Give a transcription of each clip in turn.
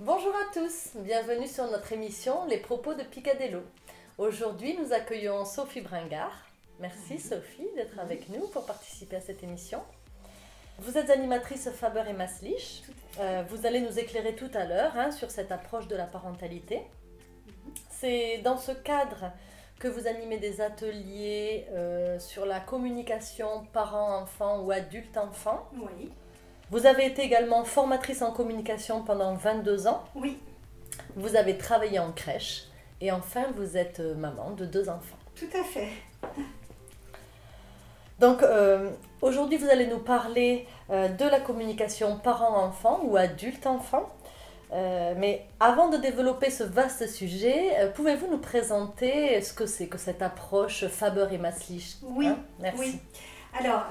Bonjour à tous, bienvenue sur notre émission Les propos de Picadello. Aujourd'hui, nous accueillons Sophie Bringard. Merci Sophie d'être avec nous pour participer à cette émission. Vous êtes animatrice Faber et Maslich. Vous allez nous éclairer tout à l'heure sur cette approche de la parentalité. C'est dans ce cadre que vous animez des ateliers sur la communication parent-enfant ou adulte-enfant. Oui. Vous avez été également formatrice en communication pendant 22 ans. Oui. Vous avez travaillé en crèche et enfin vous êtes maman de 2 enfants. Tout à fait. Donc aujourd'hui vous allez nous parler de la communication parent-enfant ou adulte-enfant. Mais avant de développer ce vaste sujet, pouvez-vous nous présenter ce que c'est que cette approche Faber et Maslich? Oui, merci. Oui. Alors,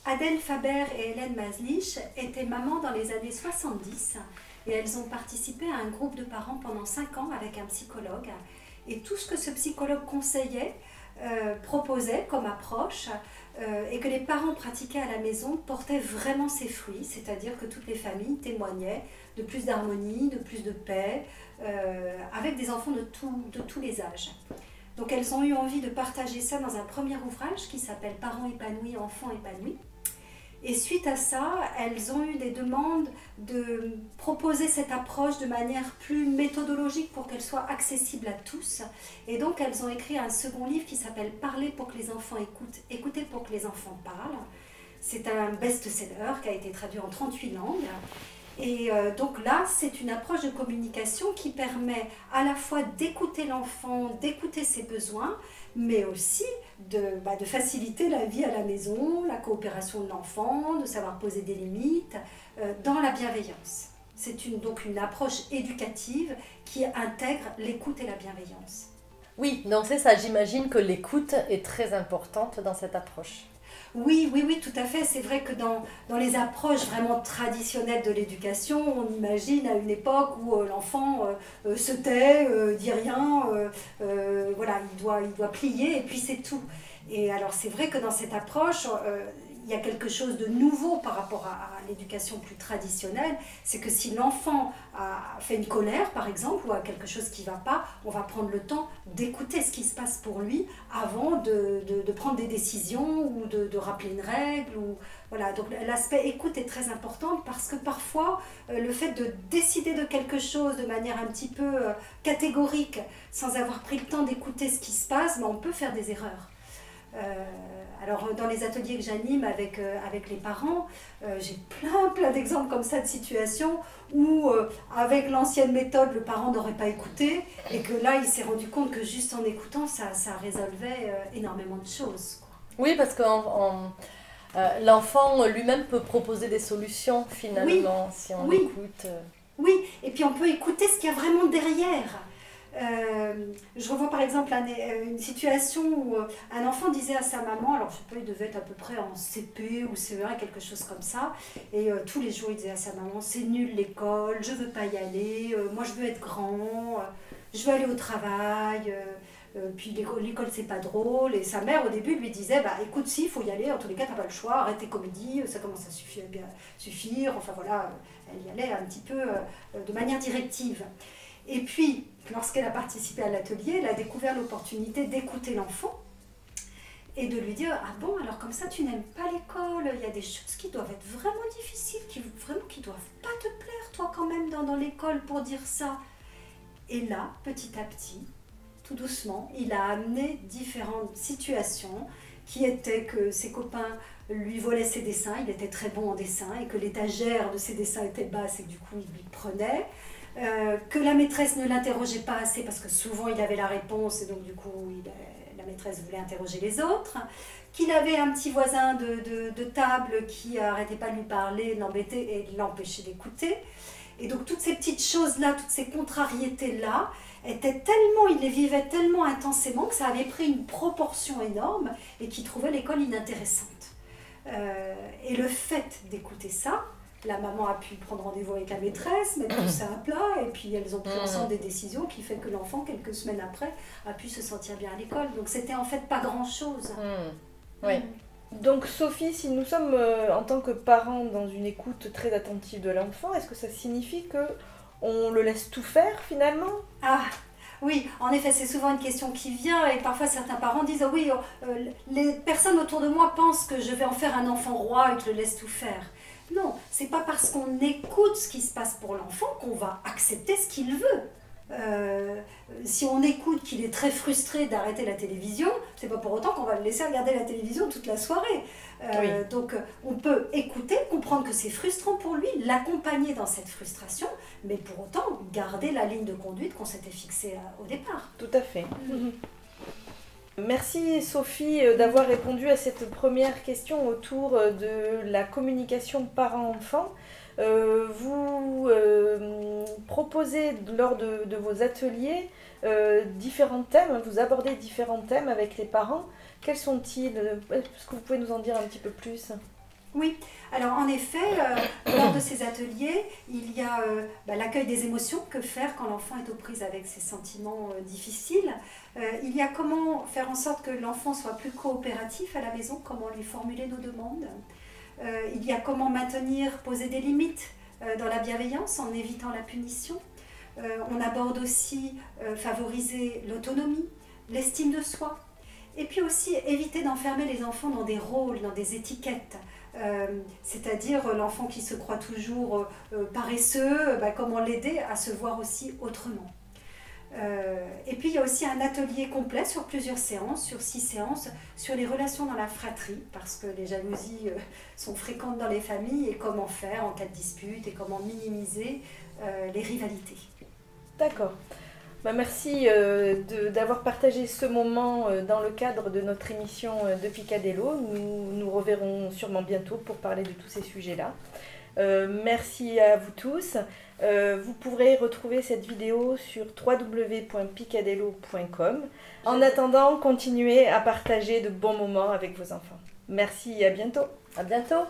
Adèle Faber et Hélène Maslich étaient mamans dans les années 70 et elles ont participé à un groupe de parents pendant 5 ans avec un psychologue. Et tout ce que ce psychologue conseillait, proposait comme approche et que les parents pratiquaient à la maison portait vraiment ses fruits, c'est-à-dire que toutes les familles témoignaient de plus d'harmonie, de plus de paix, avec des enfants de tous les âges. Donc elles ont eu envie de partager ça dans un premier ouvrage qui s'appelle « Parents épanouis, enfants épanouis ». Et suite à ça, elles ont eu des demandes de proposer cette approche de manière plus méthodologique pour qu'elle soit accessible à tous. Et donc elles ont écrit un second livre qui s'appelle « Parler pour que les enfants écoutent, écouter pour que les enfants parlent ». C'est un best-seller qui a été traduit en 38 langues. Et donc là, c'est une approche de communication qui permet à la fois d'écouter l'enfant, d'écouter ses besoins, mais aussi de faciliter la vie à la maison, la coopération de l'enfant, de savoir poser des limites, dans la bienveillance. C'est donc une approche éducative qui intègre l'écoute et la bienveillance. Oui, donc c'est ça, j'imagine que l'écoute est très importante dans cette approche. Oui, tout à fait. C'est vrai que dans les approches vraiment traditionnelles de l'éducation, on imagine à une époque où l'enfant se tait, dit rien, voilà, il doit plier et puis c'est tout. Et alors c'est vrai que dans cette approche, il y a quelque chose de nouveau par rapport à l'éducation plus traditionnelle, c'est que si l'enfant a fait une colère par exemple ou a quelque chose qui ne va pas, on va prendre le temps d'écouter ce qui se passe pour lui avant de prendre des décisions ou de rappeler une règle. Voilà. Donc l'aspect écoute est très important parce que parfois le fait de décider de quelque chose de manière un petit peu catégorique sans avoir pris le temps d'écouter ce qui se passe, on peut faire des erreurs. Alors dans les ateliers que j'anime avec les parents, j'ai plein d'exemples comme ça de situations où avec l'ancienne méthode le parent n'aurait pas écouté et que là il s'est rendu compte que juste en écoutant ça résolvait énormément de choses, quoi. Oui, parce que l'enfant lui-même peut proposer des solutions finalement si on écoute. Oui, et puis on peut écouter ce qu'il y a vraiment derrière. Je revois par exemple une situation où un enfant disait à sa maman, alors je sais pas, il devait être à peu près en CP ou CE1, quelque chose comme ça, et tous les jours il disait à sa maman, c'est nul l'école, je veux pas y aller, moi je veux être grand, je veux aller au travail, puis l'école c'est pas drôle. Et sa mère au début lui disait, écoute, si, il faut y aller, en tous les cas t'as pas le choix, arrête tes comédies, ça commence à suffire, enfin voilà, elle y allait un petit peu de manière directive. Et puis, lorsqu'elle a participé à l'atelier, elle a découvert l'opportunité d'écouter l'enfant et de lui dire « Ah bon, alors comme ça tu n'aimes pas l'école, il y a des choses qui doivent être vraiment difficiles, qui doivent pas te plaire toi quand même dans l'école pour dire ça. » Et là, petit à petit, tout doucement, il a amené différentes situations qui étaient que ses copains lui volaient ses dessins, il était très bon en dessin, et que l'étagère de ses dessins était basse et que du coup il lui prenait. Que la maîtresse ne l'interrogeait pas assez parce que souvent il avait la réponse et donc du coup la maîtresse voulait interroger les autres, qu'il avait un petit voisin de table qui n'arrêtait pas de lui parler, l'embêter et l'empêcher d'écouter. Et donc toutes ces petites choses-là, toutes ces contrariétés-là, il les vivait tellement intensément que ça avait pris une proportion énorme et qu'il trouvait l'école inintéressante. Et le fait d'écouter ça, la maman a pu prendre rendez-vous avec la maîtresse, mettre tout ça à plat, et puis elles ont pris ensemble des décisions qui fait que l'enfant, quelques semaines après, a pu se sentir bien à l'école. Donc c'était en fait pas grand-chose. Oui. Donc Sophie, si nous sommes en tant que parents dans une écoute très attentive de l'enfant, est-ce que ça signifie que on le laisse tout faire finalement? Ah, oui, en effet, c'est souvent une question qui vient et parfois certains parents disent « Oui, les personnes autour de moi pensent que je vais en faire un enfant roi et que je le laisse tout faire. » Non, c'est pas parce qu'on écoute ce qui se passe pour l'enfant qu'on va accepter ce qu'il veut. Si on écoute qu'il est très frustré d'arrêter la télévision, c'est pas pour autant qu'on va le laisser regarder la télévision toute la soirée. Oui. Donc on peut écouter, comprendre que c'est frustrant pour lui, l'accompagner dans cette frustration, mais pour autant garder la ligne de conduite qu'on s'était fixée au départ. Tout à fait. Merci Sophie d'avoir répondu à cette première question autour de la communication parent-enfant. Vous proposez lors de vos ateliers différents thèmes, vous abordez différents thèmes avec les parents. Quels sont-ils? Est-ce que vous pouvez nous en dire un petit peu plus? Oui, alors en effet, lors de ces ateliers, il y a l'accueil des émotions, que faire quand l'enfant est aux prises avec ses sentiments difficiles. Il y a comment faire en sorte que l'enfant soit plus coopératif à la maison, comment lui formuler nos demandes. Il y a comment maintenir, poser des limites dans la bienveillance en évitant la punition. On aborde aussi favoriser l'autonomie, l'estime de soi. Et puis aussi éviter d'enfermer les enfants dans des rôles, dans des étiquettes. C'est-à-dire l'enfant qui se croit toujours paresseux, comment l'aider à se voir aussi autrement. Et puis il y a aussi un atelier complet sur plusieurs séances, sur 6 séances, sur les relations dans la fratrie, parce que les jalousies sont fréquentes dans les familles, et comment faire en cas de dispute, et comment minimiser les rivalités. D'accord. Merci d'avoir partagé ce moment dans le cadre de notre émission de Picadelo. Nous nous reverrons sûrement bientôt pour parler de tous ces sujets-là. Merci à vous tous. Vous pourrez retrouver cette vidéo sur www.picadelo.com. En attendant, continuez à partager de bons moments avec vos enfants. Merci et à bientôt. À bientôt.